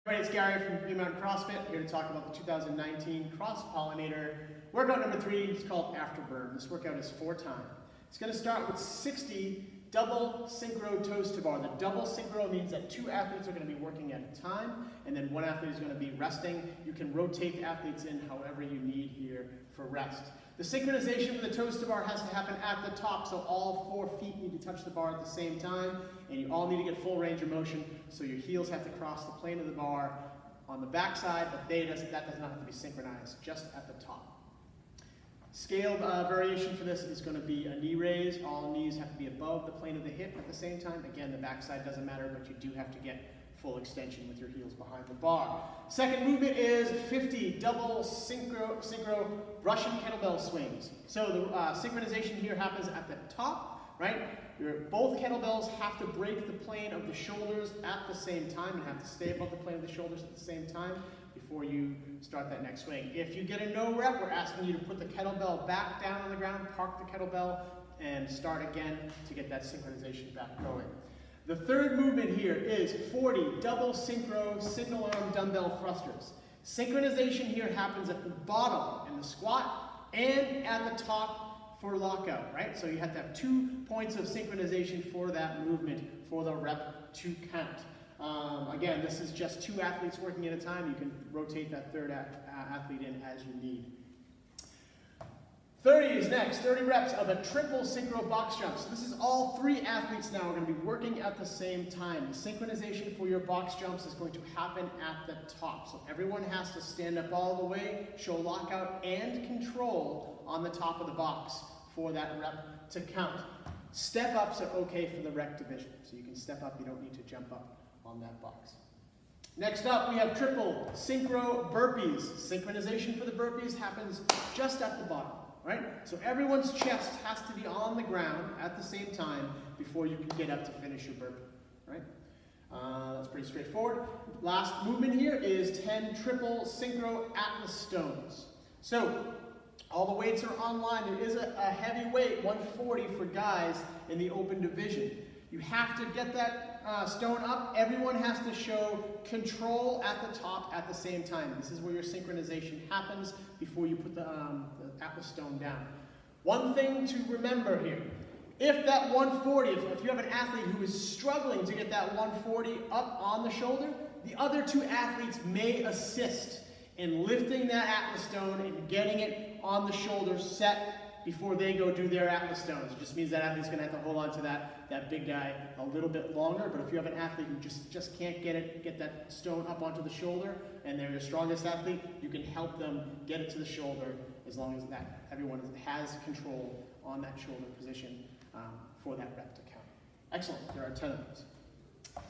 Hey, it's Gary from Green Mountain CrossFit, here to talk about the 2019 Cross Pollinator. Workout number 3 is called Afterburn. This workout is 4 time. It's going to start with 60 double synchro toes to bar. The double synchro means that 2 athletes are going to be working at a time, and then 1 athlete is going to be resting. You can rotate the athletes in however you need here for rest. The synchronization for the toes to bar has to happen at the top, so all 4 feet need to touch the bar at the same time, and you all need to get full range of motion, so your heels have to cross the plane of the bar on the back side, but that does not have to be synchronized, just at the top. Scaled variation for this is going to be a knee raise. All knees have to be above the plane of the hip at the same time. Again, the back side doesn't matter, but you do have to get full extension with your heels behind the bar. Second movement is 50 double synchro Russian kettlebell swings. So the synchronization here happens at the top, right? Both kettlebells have to break the plane of the shoulders at the same time and have to stay above the plane of the shoulders at the same time before you start that next swing. If you get a no rep, we're asking you to put the kettlebell back down on the ground, park the kettlebell, and start again to get that synchronization back going. The third movement here is 40 double synchro signal arm dumbbell thrusters. Synchronization here happens at the bottom in the squat and at the top for lockout, right? So you have to have 2 points of synchronization for that movement for the rep to count. Again, this is just 2 athletes working at a time. You can rotate that third athlete in as you need. 30 is next, 30 reps of a Triple-Synchro Box Jumps. So this is all 3 athletes now are going to be working at the same time. The synchronization for your box jumps is going to happen at the top. So everyone has to stand up all the way, show lockout and control on the top of the box for that rep to count. Step ups are okay for the rec division. So you can step up, you don't need to jump up on that box. Next up, we have Triple-Synchro Burpees. Synchronization for the burpees happens just at the bottom. Right? So everyone's chest has to be on the ground at the same time before you can get up to finish your burpee. Right? That's pretty straightforward. Last movement here is 10 Triple-Synchro Atlas Stones. So all the weights are online. There is a heavy weight, 140 for guys in the open division. You have to get that stone up. Everyone has to show control at the top at the same time. This is where your synchronization happens before you put the Atlas stone down. One thing to remember here, if that 140, if you have an athlete who is struggling to get that 140 up on the shoulder, the other 2 athletes may assist in lifting that Atlas stone and getting it on the shoulder set before they go do their Atlas stones. It just means that athlete's going to have to hold on to that big guy a little bit longer. But if you have an athlete who just can't get that stone up onto the shoulder, and they're your strongest athlete, you can help them get it to the shoulder as long as everyone has control on that shoulder position for that rep to count. Excellent. There are 10 of those.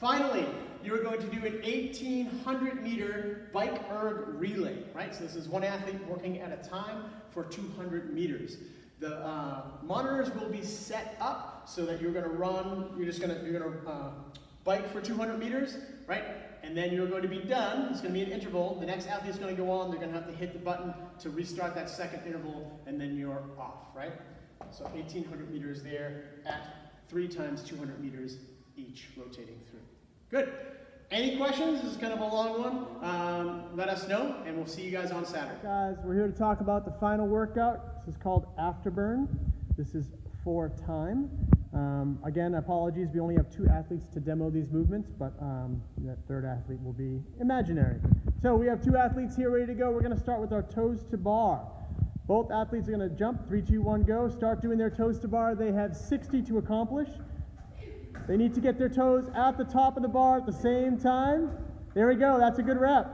Finally, you're going to do an 1,800-meter BikeErg Relay, right? So this is 1 athlete working at a time for 200 meters. The monitors will be set up so that you're going to run. You're going to bike for 200 meters, right? And then you're going to be done. It's going to be an interval. The next athlete's going to go on. They're going to have to hit the button to restart that second interval, and then you're off, right? So 1,800 meters there at 3 times 200 meters each, rotating through. Good. Any questions? This is kind of a long one. Let us know, and we'll see you guys on Saturday. Guys, we're here to talk about the final workout. This is called Afterburn. This is 4 time. Again, apologies, we only have 2 athletes to demo these movements, but that third athlete will be imaginary. So we have 2 athletes here ready to go. We're going to start with our toes to bar. Both athletes are going to jump. 3, 2, 1, go. Start doing their toes to bar. They have 60 to accomplish. They need to get their toes at the top of the bar at the same time. There we go. That's a good rep.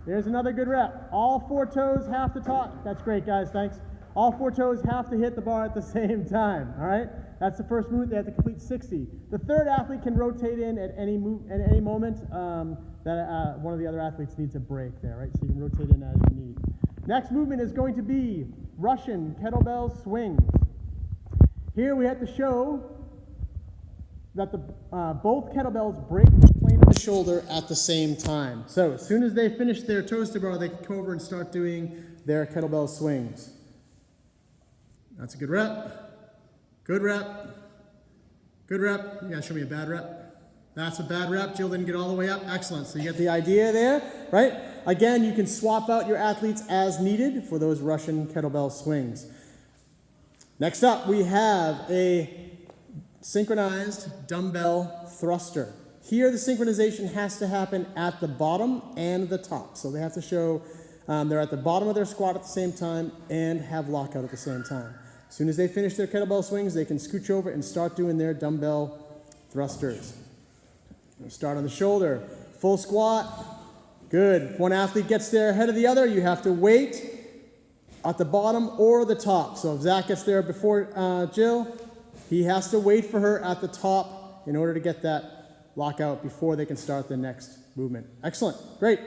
There's another good rep. All 4 toes have to top. That's great, guys. Thanks. All 4 toes have to hit the bar at the same time. All right? That's the first movement. They have to complete 60. The third athlete can rotate in at any moment that one of the other athletes needs a break there, right? So you can rotate in as you need. Next movement is going to be Russian kettlebell swings. Here we have to show that both kettlebells break the plane of the shoulder at the same time. So as soon as they finish their toes to bar, they can go over and start doing their kettlebell swings. That's a good rep. Good rep. Good rep. You gotta show me a bad rep. That's a bad rep. Jill didn't get all the way up. Excellent. So you get the idea there, right? Again, you can swap out your athletes as needed for those Russian kettlebell swings. Next up, we have a synchronized dumbbell thruster. Here, the synchronization has to happen at the bottom and the top. So they have to show they're at the bottom of their squat at the same time and have lockout at the same time. As soon as they finish their kettlebell swings, they can scooch over and start doing their dumbbell thrusters. Start on the shoulder, full squat. Good. If one athlete gets there ahead of the other, you have to wait at the bottom or the top. So if Zach gets there before Jill, he has to wait for her at the top in order to get that lockout before they can start the next movement. Excellent. Great.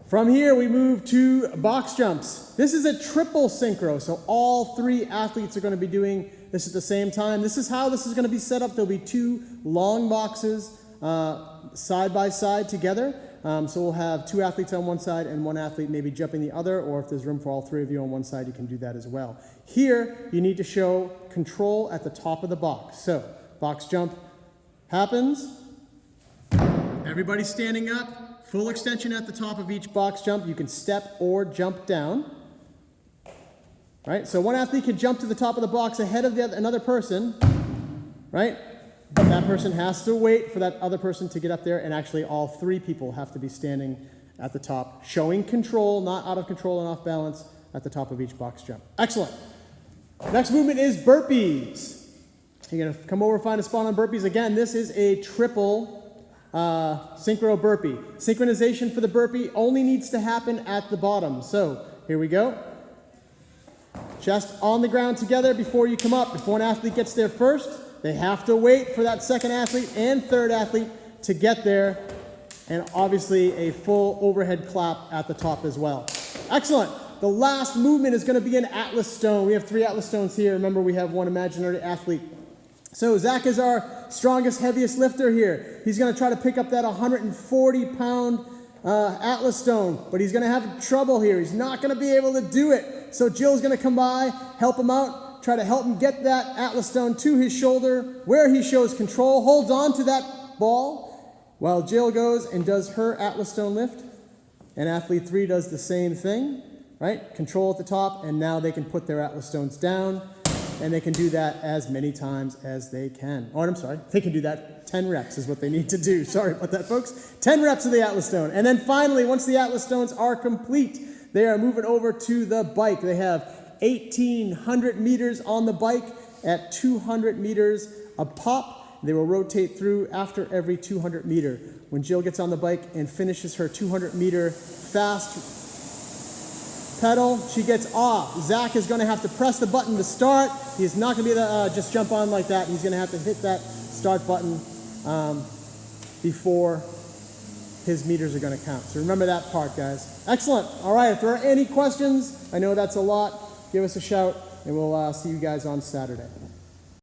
From here, we move to box jumps. This is a triple synchro, so all three athletes are going to be doing this at the same time. This is how this is going to be set up. There'll be two long boxes side by side together. So we'll have two athletes on one side and one athlete maybe jumping the other, or if there's room for all three of you on one side, you can do that as well. Here, you need to show control at the top of the box. So, box jump happens. Everybody standing up. Full extension at the top of each box jump. You can step or jump down. Right? So one athlete can jump to the top of the box ahead of another person. Right? But that person has to wait for that other person to get up there, and actually all three people have to be standing at the top, showing control, not out of control and off balance, at the top of each box jump. Excellent. Next movement is burpees. You're going to come over, find a spot on burpees. Again, this is a triple synchro burpee. Synchronization for the burpee only needs to happen at the bottom. So here we go. Chest on the ground together before you come up. If one athlete gets there first, they have to wait for that second athlete and third athlete to get there. And obviously a full overhead clap at the top as well. Excellent. The last movement is going to be an Atlas Stone. We have 3 Atlas Stones here. Remember, we have one imaginary athlete. So Zach is our strongest, heaviest lifter here. He's going to try to pick up that 140-pound Atlas Stone, but he's going to have trouble here. He's not going to be able to do it. So Jill's going to come by, help him out, try to help him get that Atlas Stone to his shoulder, where he shows control, holds on to that ball, while Jill goes and does her Atlas Stone lift. And athlete 3 does the same thing, right? Control at the top, and now they can put their Atlas Stones down. And they can do that as many times as they can. Oh, I'm sorry. They can do that 10 reps is what they need to do. Sorry about that, folks. 10 reps of the Atlas Stone. And then finally, once the Atlas Stones are complete, they are moving over to the bike. They have 1,800 meters on the bike at 200 meters a pop. They will rotate through after every 200 meter. When Jill gets on the bike and finishes her 200 meter fast pedal, she gets off. Zach is going to have to press the button to start. He's not going to be able to just jump on like that. He's going to have to hit that start button before his meters are going to count. So remember that part, guys. Excellent. All right, if there are any questions, I know that's a lot, give us a shout, and we'll see you guys on Saturday.